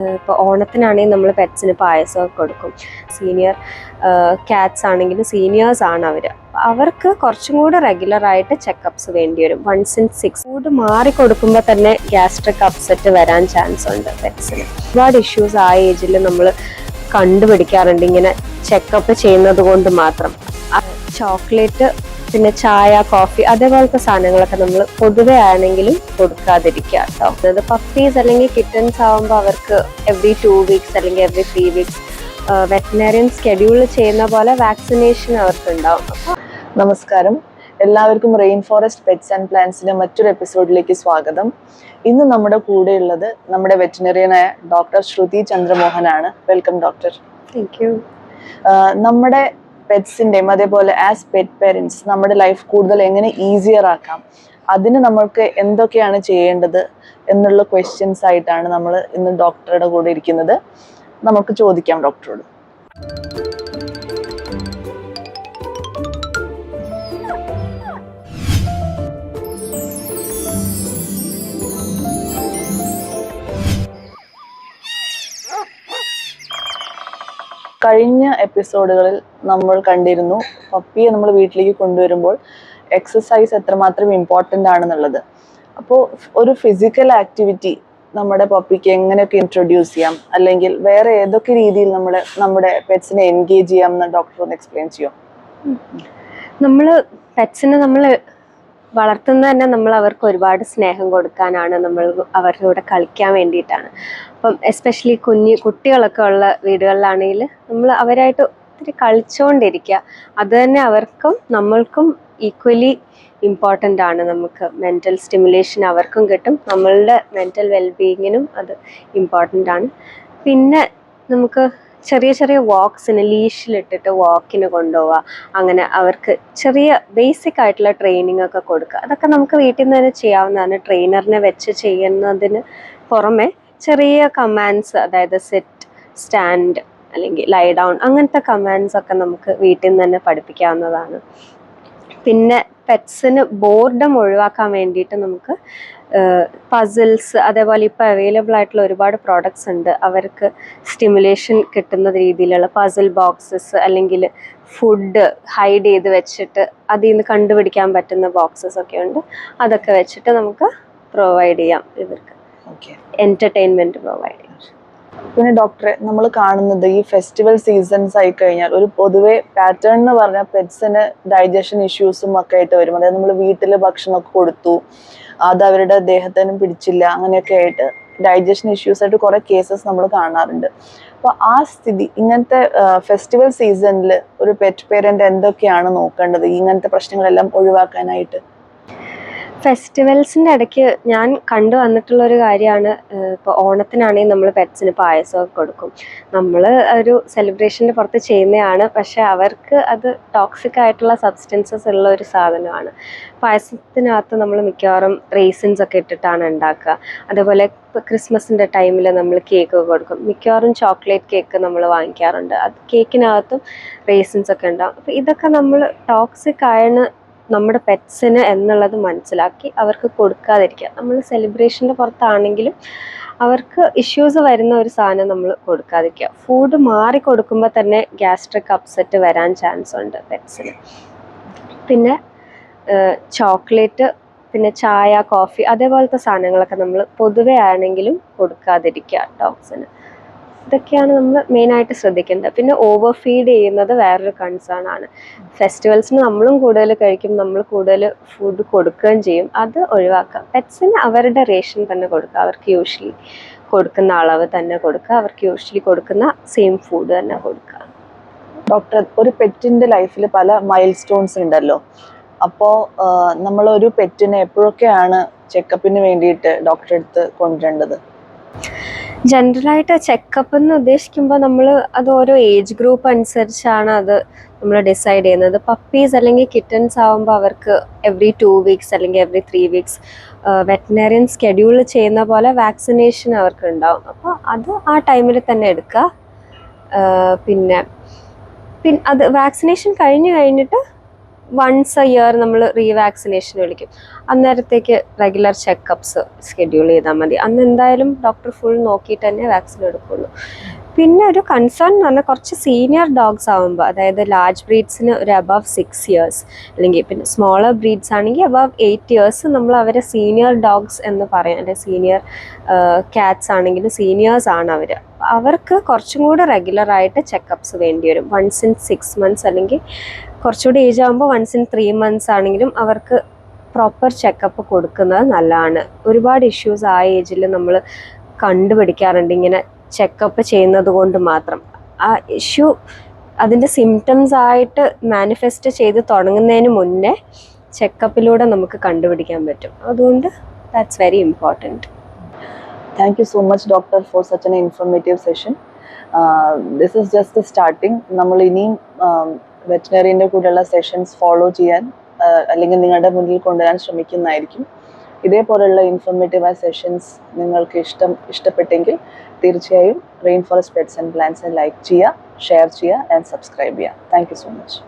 ഇപ്പോൾ ഓണത്തിനാണെങ്കിൽ നമ്മൾ പെറ്റ്സിന് പായസമൊക്കെ കൊടുക്കും. സീനിയർ ക്യാറ്റ്സ് ആണെങ്കിലും സീനിയേഴ്സ് ആണ് അവർക്ക് കുറച്ചും കൂടെ റെഗുലറായിട്ട് ചെക്കപ്സ് വേണ്ടി വരും. 1 in 6 ഫുഡ് മാറി കൊടുക്കുമ്പോൾ തന്നെ ഗ്യാസ്ട്രിക് അപ്സെറ്റ് വരാൻ ചാൻസ് ഉണ്ട് പെറ്റ്സിന്. ഒരുപാട് ഇഷ്യൂസ് ആ ഏജിൽ നമ്മൾ കണ്ടുപിടിക്കാറുണ്ട് ഇങ്ങനെ ചെക്കപ്പ് ചെയ്യുന്നത് കൊണ്ട് മാത്രം. ചോക്ലേറ്റ്, പിന്നെ ചായ, കോഫി അതേപോലത്തെ സാധനങ്ങളൊക്കെ നമ്മൾ പൊതുവെ ആണെങ്കിലും കൊടുക്കാതിരിക്കുക കേട്ടോ. അതായത് പപ്പീസ് അല്ലെങ്കിൽ കിറ്റൻസ് ആവുമ്പോൾ അവർക്ക് എവറി 2 weeks അല്ലെങ്കിൽ എവറി 3 weeks വെറ്റിനറിയൻ സ്കെഡ്യൂൾ ചെയ്യുന്ന പോലെ വാക്സിനേഷൻ അവർക്ക് ഉണ്ടാവും. നമസ്കാരം, എല്ലാവർക്കും റെയിൻ ഫോറസ്റ്റ് പെറ്റ്സ് ആൻഡ് പ്ലാന്റ്സിന്റെ മറ്റൊരു എപ്പിസോഡിലേക്ക് സ്വാഗതം. ഇന്ന് നമ്മുടെ കൂടെയുള്ളത് നമ്മുടെ വെറ്റിനറിയനായ ഡോക്ടർ ശ്രുതി ചന്ദ്രമോഹനാണ്. Welcome doctor. Thank you. നമ്മുടെ പെറ്റ്സിൻ്റെയും അതേപോലെ ആസ് പെറ്റ് പേരൻസ് നമ്മുടെ ലൈഫ് കൂടുതൽ എങ്ങനെ ഈസിയർ ആക്കാം, അതിന് നമ്മൾക്ക് എന്തൊക്കെയാണ് ചെയ്യേണ്ടത് എന്നുള്ള ക്വസ്റ്റ്യൻസ് ആയിട്ടാണ് നമ്മൾ ഇന്ന് ഡോക്ടറുടെ കൂടെ ഇരിക്കുന്നത്. നമുക്ക് ചോദിക്കാം ഡോക്ടറോട്. കഴിഞ്ഞ എപ്പിസോഡുകളിൽ നമ്മൾ കണ്ടിരുന്നു പപ്പിയെ നമ്മൾ വീട്ടിലേക്ക് കൊണ്ടുവരുമ്പോൾ എക്സസൈസ് എത്രമാത്രം ഇമ്പോർട്ടൻ്റ് ആണെന്നുള്ളത്. അപ്പോൾ ഒരു ഫിസിക്കൽ ആക്ടിവിറ്റി നമ്മുടെ പപ്പിക്ക് എങ്ങനെയൊക്കെ ഇൻട്രൊഡ്യൂസ് ചെയ്യാം, അല്ലെങ്കിൽ വേറെ ഏതൊക്കെ രീതിയിൽ നമ്മുടെ പെറ്റ്സിനെ എൻഗേജ് ചെയ്യാം എന്ന് ഡോക്ടർ ഒന്ന് എക്സ്പ്ലെയിൻ ചെയ്യാം. നമ്മൾ പെറ്റ്സിനെ നമ്മൾ വളർത്തുന്നത് തന്നെ നമ്മൾ അവർക്ക് ഒരുപാട് സ്നേഹം കൊടുക്കാനാണ്, നമ്മൾ അവരുടെ കൂടെ കളിക്കാൻ വേണ്ടിയിട്ടാണ്. അപ്പം എസ്പെഷ്യലി കുട്ടികളൊക്കെ ഉള്ള വീടുകളിലാണെങ്കിൽ നമ്മൾ അവരായിട്ട് ഒത്തിരി കളിച്ചുകൊണ്ടിരിക്കുക. അത് തന്നെ അവർക്കും നമ്മൾക്കും ഈക്വലി ഇമ്പോർട്ടൻ്റ് ആണ്. നമുക്ക് മെൻ്റൽ സ്റ്റിമുലേഷൻ അവർക്കും കിട്ടും, നമ്മളുടെ മെൻ്റൽ വെൽബീയിങ്ങിനും അത് ഇമ്പോർട്ടൻ്റ് ആണ്. പിന്നെ നമുക്ക് ചെറിയ ചെറിയ വാക്സിന് ലീഷിലിട്ടിട്ട് വാക്കിന് കൊണ്ടുപോവുക, അങ്ങനെ അവർക്ക് ചെറിയ ബേസിക് ആയിട്ടുള്ള ട്രെയിനിങ് ഒക്കെ കൊടുക്കുക. അതൊക്കെ നമുക്ക് വീട്ടിൽ നിന്ന് തന്നെ ചെയ്യാവുന്നതാണ്. ട്രെയിനറിനെ വെച്ച് ചെയ്യുന്നതിന് പുറമെ ചെറിയ കമാൻഡ്സ്, അതായത് സെറ്റ്, സ്റ്റാൻഡ് അല്ലെങ്കിൽ ലൈ ഡൗൺ, അങ്ങനത്തെ കമാൻഡ്സ് ഒക്കെ നമുക്ക് വീട്ടിൽ നിന്ന് തന്നെ പഠിപ്പിക്കാവുന്നതാണ്. പിന്നെ പെറ്റ്സിന് ബോർഡം ഒഴിവാക്കാൻ വേണ്ടിയിട്ട് നമുക്ക് പസിൽസ്, അതേപോലെ ഇപ്പോൾ അവൈലബിൾ ആയിട്ടുള്ള ഒരുപാട് പ്രോഡക്ട്സ് ഉണ്ട്. അവർക്ക് സ്റ്റിമുലേഷൻ കിട്ടുന്ന രീതിയിലുള്ള പസിൽ ബോക്സസ്, അല്ലെങ്കിൽ ഫുഡ് ഹൈഡ് ചെയ്ത് വെച്ചിട്ട് അതിൽ നിന്ന് കണ്ടുപിടിക്കാൻ പറ്റുന്ന ബോക്സസ് ഒക്കെ ഉണ്ട്. അതൊക്കെ വെച്ചിട്ട് നമുക്ക് പ്രൊവൈഡ് ചെയ്യാം, ഇവർക്ക് എൻ്റർടൈൻമെൻറ്റ് പ്രൊവൈഡ് ചെയ്യാം. പിന്നെ ഡോക്ടറെ, നമ്മൾ കാണുന്നത് ഈ ഫെസ്റ്റിവൽ സീസൺസ് ആയി കഴിഞ്ഞാൽ ഒരു പൊതുവെ പാറ്റേൺ എന്ന് പറഞ്ഞാൽ പെറ്റ്സിന് ഡൈജഷൻ ഇഷ്യൂസും ഒക്കെ ആയിട്ട് വരും. അതായത് നമ്മൾ വീട്ടിൽ ഭക്ഷണമൊക്കെ കൊടുത്തു, അത് അവരുടെ ദേഹത്തിനും പിടിച്ചില്ല, അങ്ങനെയൊക്കെ ആയിട്ട് ഡൈജഷൻ ഇഷ്യൂസ് ആയിട്ട് കുറേ കേസസ് നമ്മൾ കാണാറുണ്ട്. അപ്പോൾ ആ സ്ഥിതി, ഇങ്ങനത്തെ ഫെസ്റ്റിവൽ സീസണിൽ ഒരു പെറ്റ് പേരൻ്റ് എന്തൊക്കെയാണ് നോക്കേണ്ടത് ഇങ്ങനത്തെ പ്രശ്നങ്ങളെല്ലാം ഒഴിവാക്കാനായിട്ട്? ഫെസ്റ്റിവൽസിൻ്റെ ഇടയ്ക്ക് ഞാൻ കണ്ടു വന്നിട്ടുള്ളൊരു കാര്യമാണ്, ഇപ്പോൾ ഓണത്തിനാണെങ്കിൽ നമ്മൾ പെറ്റ്സിന് പായസമൊക്കെ കൊടുക്കും. നമ്മൾ ഒരു സെലിബ്രേഷൻ്റെ പുറത്ത് ചെയ്യുന്നതാണ്, പക്ഷേ അവർക്ക് അത് ടോക്സിക് ആയിട്ടുള്ള സബ്സ്റ്റൻസസ് ഉള്ള ഒരു സാധനമാണ്. പായസത്തിനകത്ത് നമ്മൾ മിക്കവാറും റേസിൻസ് ഒക്കെ ഇട്ടിട്ടാണ് ഉണ്ടാക്കുക. അതേപോലെ ഇപ്പോൾ ക്രിസ്മസിൻ്റെ ടൈമിൽ നമ്മൾ കേക്ക് കൊടുക്കും. മിക്കവാറും ചോക്ലേറ്റ് കേക്ക് നമ്മൾ വാങ്ങിക്കാറുണ്ട്. അത് കേക്കിനകത്തും റേസിൻസ് ഒക്കെ ഉണ്ടാകും. അപ്പോൾ ഇതൊക്കെ നമ്മൾ ടോക്സിക് ആണ് നമ്മുടെ പെറ്റ്സിന് എന്നുള്ളത് മനസ്സിലാക്കി അവർക്ക് കൊടുക്കാതിരിക്കുക. നമ്മൾ സെലിബ്രേഷൻ്റെ പുറത്താണെങ്കിലും അവർക്ക് ഇഷ്യൂസ് വരുന്ന ഒരു സാധനം നമ്മൾ കൊടുക്കാതിരിക്കുക. ഫുഡ് മാറി കൊടുക്കുമ്പോൾ തന്നെ ഗ്യാസ്ട്രിക് അപ്സെറ്റ് വരാൻ ചാൻസ് ഉണ്ട് പെറ്റ്സിന്. പിന്നെ ചോക്ലേറ്റ്, പിന്നെ ചായ, കോഫി അതേപോലത്തെ സാധനങ്ങളൊക്കെ നമ്മൾ പൊതുവെ ആണെങ്കിലും കൊടുക്കാതിരിക്കുക ഡോഗ്സിന്. ഇതൊക്കെയാണ് നമ്മൾ മെയിനായിട്ട് ശ്രദ്ധിക്കേണ്ടത്. പിന്നെ ഓവർ ഫീഡ് ചെയ്യുന്നത് വേറൊരു കൺസേൺ ആണ്. ഫെസ്റ്റിവൽസിന് നമ്മളും കൂടുതൽ കഴിക്കും, നമ്മൾ കൂടുതൽ ഫുഡ് കൊടുക്കുകയും ചെയ്യും. അത് ഒഴിവാക്കാം. പെറ്റ്സിന് അവരുടെ റേഷൻ തന്നെ കൊടുക്കുക, അവർക്ക് യൂഷ്വലി കൊടുക്കുന്ന അളവ് തന്നെ കൊടുക്കുക, അവർക്ക് യൂഷ്വലി കൊടുക്കുന്ന സെയിം ഫുഡ് തന്നെ കൊടുക്കുക. ഡോക്ടർ, ഒരു പെറ്റിൻ്റെ ലൈഫിൽ പല മൈൽ സ്റ്റോൺസ് ഉണ്ടല്ലോ. അപ്പോൾ നമ്മളൊരു പെറ്റിനെ എപ്പോഴൊക്കെയാണ് ചെക്കപ്പിന് വേണ്ടിയിട്ട് ഡോക്ടറെ അടുത്ത് കൊണ്ടുവരേണ്ടത്? ജനറലായിട്ട് ചെക്കപ്പ് എന്ന് ഉദ്ദേശിക്കുമ്പോൾ നമ്മൾ അത് ഓരോ ഏജ് ഗ്രൂപ്പ് അനുസരിച്ചാണ് അത് നമ്മൾ ഡിസൈഡ് ചെയ്യുന്നത്. പപ്പീസ് അല്ലെങ്കിൽ കിറ്റൻസ് ആവുമ്പോൾ അവർക്ക് എവറി 2 weeks അല്ലെങ്കിൽ എവറി 3 weeks വെറ്റിനറിയൻ സ്കെഡ്യൂൾ ചെയ്യുന്ന പോലെ വാക്സിനേഷൻ അവർക്ക് ഉണ്ടാവും. അപ്പോൾ അത് ആ ടൈമിൽ തന്നെ എടുക്കുക. പിന്നെ അത് വാക്സിനേഷൻ കഴിഞ്ഞിട്ട് വൺസ് എ ഇയർ നമ്മൾ റീവാക്സിനേഷൻ വിളിക്കും. അന്നേരത്തേക്ക് റെഗുലർ ചെക്കപ്സ് ഷെഡ്യൂൾ ചെയ്താൽ മതി. അന്ന് എന്തായാലും ഡോക്ടർ ഫുൾ നോക്കിയിട്ട് തന്നെ വാക്സിൻ എടുക്കുള്ളൂ. പിന്നെ ഒരു കൺസേൺ എന്ന് പറഞ്ഞാൽ കുറച്ച് സീനിയർ ഡോഗ്സ് ആകുമ്പോൾ, അതായത് ലാർജ് ബ്രീഡ്സിന് ഒരു അബവ് 6 years, അല്ലെങ്കിൽ പിന്നെ സ്മോളർ ബ്രീഡ്സ് ആണെങ്കിൽ അബവ് 8 years നമ്മൾ അവരെ സീനിയർ ഡോഗ്സ് എന്ന് പറയാം. അല്ലെങ്കിൽ സീനിയർ ക്യാറ്റ്സ് ആണെങ്കിലും സീനിയേഴ്സ് ആണ് അവർ. അവർക്ക് കുറച്ചും കൂടെ റെഗുലറായിട്ട് ചെക്കപ്സ് വേണ്ടി വരും. വൺസ് ഇൻ 6 months, അല്ലെങ്കിൽ കുറച്ചുകൂടി ഏജ് ആകുമ്പോൾ വൺസ് ഇൻ 3 months ആണെങ്കിലും അവർക്ക് പ്രോപ്പർ ചെക്കപ്പ് കൊടുക്കുന്നത് നല്ലതാണ്. ഒരുപാട് ഇഷ്യൂസ് ആ ഏജിൽ നമ്മൾ കണ്ടുപിടിക്കാറുണ്ട് ഇങ്ങനെ ചെക്കപ്പ് ചെയ്യുന്നത് കൊണ്ട് മാത്രം. ആ ഇഷ്യൂ അതിൻ്റെ സിംറ്റംസ് ആയിട്ട് മാനിഫെസ്റ്റ് ചെയ്ത് തുടങ്ങുന്നതിന് മുന്നേ ചെക്കപ്പിലൂടെ നമുക്ക് കണ്ടുപിടിക്കാൻ പറ്റും. അതുകൊണ്ട് that's very important. Thank you so much, doctor, for such an informative session. This is just the starting. നമ്മൾ ഇനിയും വെറ്റിനറിൻ്റെ കൂടെയുള്ള സെഷൻസ് ഫോളോ ചെയ്യാൻ അല്ലെങ്കിൽ നിങ്ങളുടെ മുന്നിൽ കൊണ്ടുവരാൻ ശ്രമിക്കുന്നതായിരിക്കും. ഇതേപോലെയുള്ള ഇൻഫോർമേറ്റീവായ സെഷൻസ് നിങ്ങൾക്ക് ഇഷ്ടപ്പെട്ടെങ്കിൽ തീർച്ചയായും റെയിൻ ഫോറസ്റ്റ് പെറ്റ്സ് ആൻഡ് പ്ലാന്റ്സിനെ ലൈക്ക് ചെയ്യുക, ഷെയർ ചെയ്യുക ആൻഡ് സബ്സ്ക്രൈബ് ചെയ്യുക. Thank you so much.